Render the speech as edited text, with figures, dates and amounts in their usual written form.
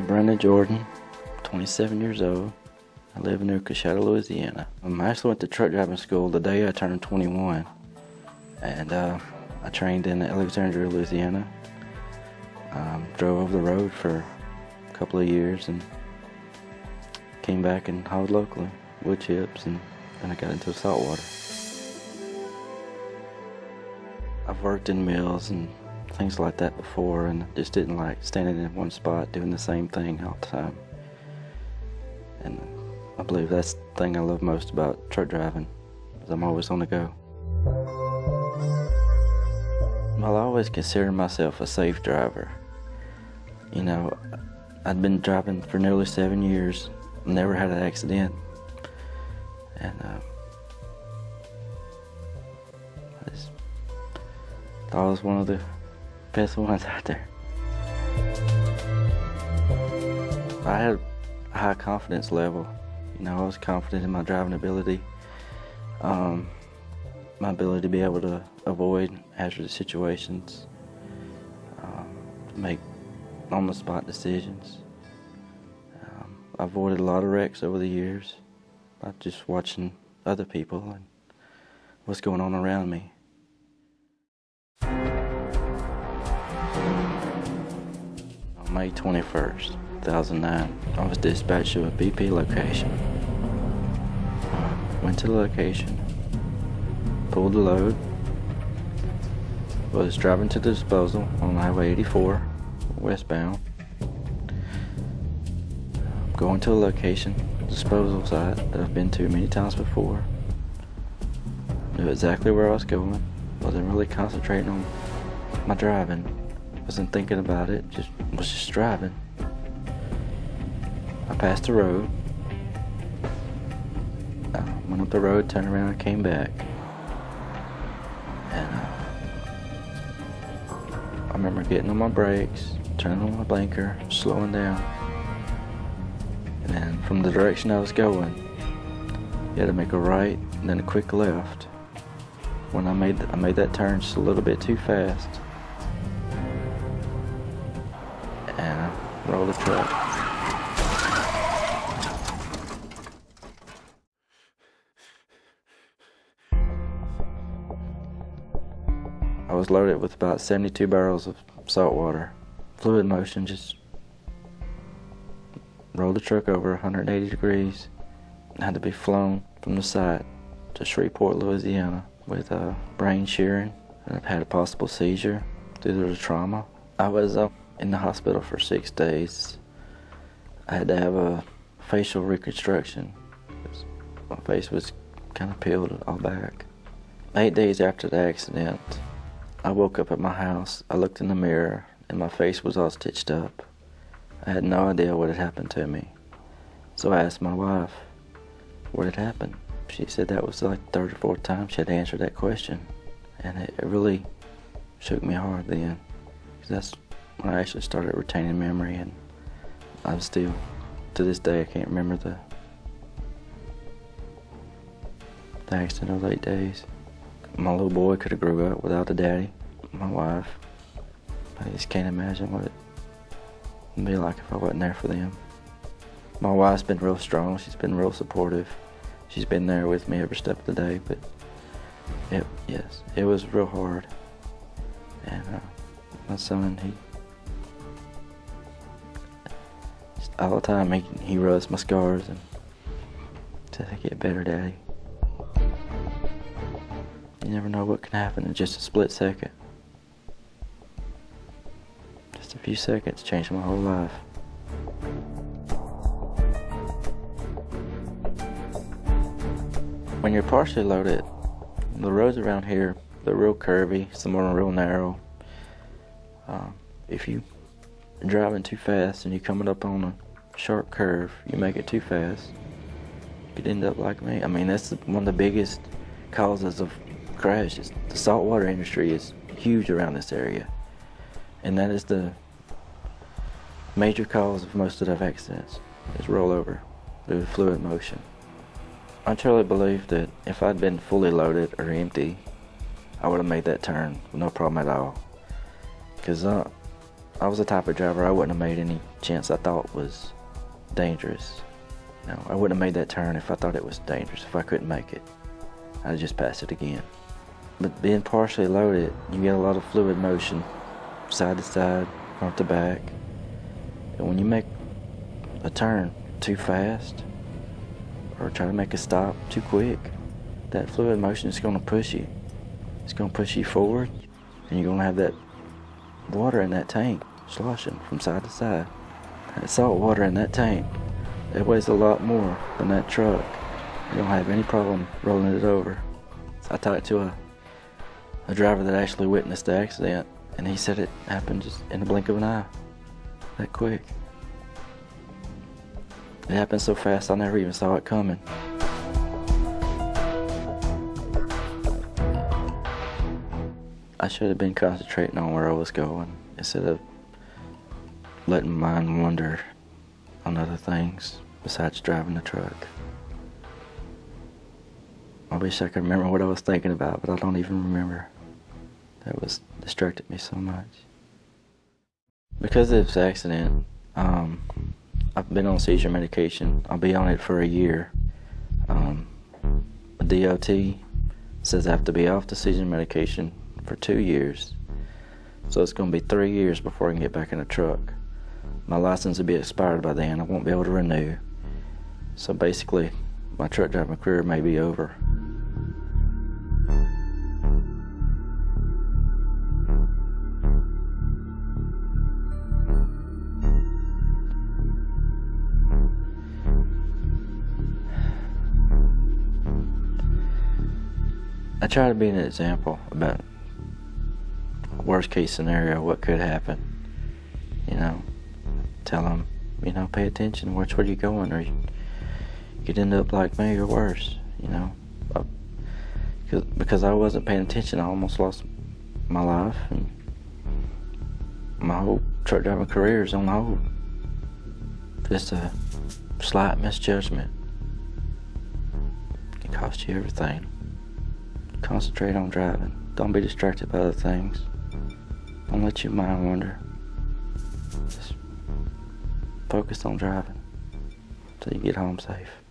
I'm Brandon Jordan, 27 years old. I live near Coshada, Louisiana. I actually went to truck driving school the day I turned 21. And I trained in Alexandria, Louisiana. Drove over the road for a couple of years and came back and hauled locally, wood chips, and then I got into saltwater. I've worked in mills and things like that before, and just didn't like standing in one spot doing the same thing all the time. And I believe that's the thing I love most about truck driving, is I'm always on the go. Well, I always considered myself a safe driver. You know, I'd been driving for nearly 7 years, never had an accident, and I just thought I was one of the best ones out there. I had a high confidence level. You know, I was confident in my driving ability, my ability to be able to avoid hazardous situations, make on-the-spot decisions. I avoided a lot of wrecks over the years by just watching other people and what's going on around me. On May 21st, 2009, I was dispatched to a BP location. Went to the location, pulled the load, was driving to the disposal on Highway 84, westbound. Going to a location, disposal site that I've been to many times before. Knew exactly where I was going. Wasn't really concentrating on my driving. Wasn't thinking about it, was just driving. I passed the road. I went up the road, turned around, and came back. And I remember getting on my brakes, turning on my blinker, slowing down. And then from the direction I was going, you had to make a right and then a quick left. When I made that turn just a little bit too fast, and I rolled the truck. I was loaded with about 72 barrels of salt water. Fluid motion, just rolled the truck over 180 degrees. I had to be flown from the site to Shreveport, Louisiana with brain shearing, and I've had a possible seizure due to the trauma. I was in the hospital for 6 days. I had to have a facial reconstruction. My face was kind of peeled all back. 8 days after the accident, I woke up at my house. I looked in the mirror and my face was all stitched up. I had no idea what had happened to me. So I asked my wife what had happened. She said that was like the third or fourth time she had answered that question. And it really shook me hard then. Because that's when I actually started retaining memory, and I'm still, to this day, I can't remember the accident of those 8 days. My little boy could have grew up without a daddy, my wife. I just can't imagine what it'd be like if I wasn't there for them. My wife's been real strong. She's been real supportive. She's been there with me every step of the day, but it was real hard. And my son, all the time he rubs my scars and says, "I get better, Daddy." You never know what can happen in just a split second. Just a few seconds changed my whole life. When you're partially loaded, the roads around here, they're real curvy, some are real narrow. If you're driving too fast and you're coming up on a sharp curve, you make it too fast, you could end up like me. I mean, that's one of the biggest causes of crashes. The saltwater industry is huge around this area, and that is the major cause of most of the accidents, is rollover due to fluid motion. I truly believe that if I'd been fully loaded or empty, I would have made that turn with no problem at all. Because I was the type of driver, I wouldn't have made any chance I thought was dangerous. You know, I wouldn't have made that turn if I thought it was dangerous. If I couldn't make it, I'd just pass it again. But being partially loaded, you get a lot of fluid motion, side to side, front to back. And when you make a turn too fast, or try to make a stop too quick, that fluid motion is going to push you. It's going to push you forward, and you're going to have that water in that tank sloshing from side to side. That salt water in that tank, it weighs a lot more than that truck. You don't have any problem rolling it over. So I talked to a driver that actually witnessed the accident, and he said it happened just in the blink of an eye, that quick. It happened so fast I never even saw it coming. I should have been concentrating on where I was going instead of letting my mind wander on other things besides driving the truck. I wish I could remember what I was thinking about, but I don't even remember. That was distracted me so much. Because of this accident, I've been on seizure medication. I'll be on it for a year. The DOT says I have to be off the seizure medication for 2 years. So it's going to be 3 years before I can get back in the truck. My license will be expired by then. I won't be able to renew. So basically, my truck driving career may be over. I try to be an example about worst case scenario, what could happen. You know, tell them, you know, pay attention, watch where you're going, or you could end up like me or worse, you know. Because I wasn't paying attention, I almost lost my life, and my whole truck driving career is on hold. Just a slight misjudgment can cost you everything. Concentrate on driving. Don't be distracted by other things. Don't let your mind wander. Just focus on driving until you get home safe.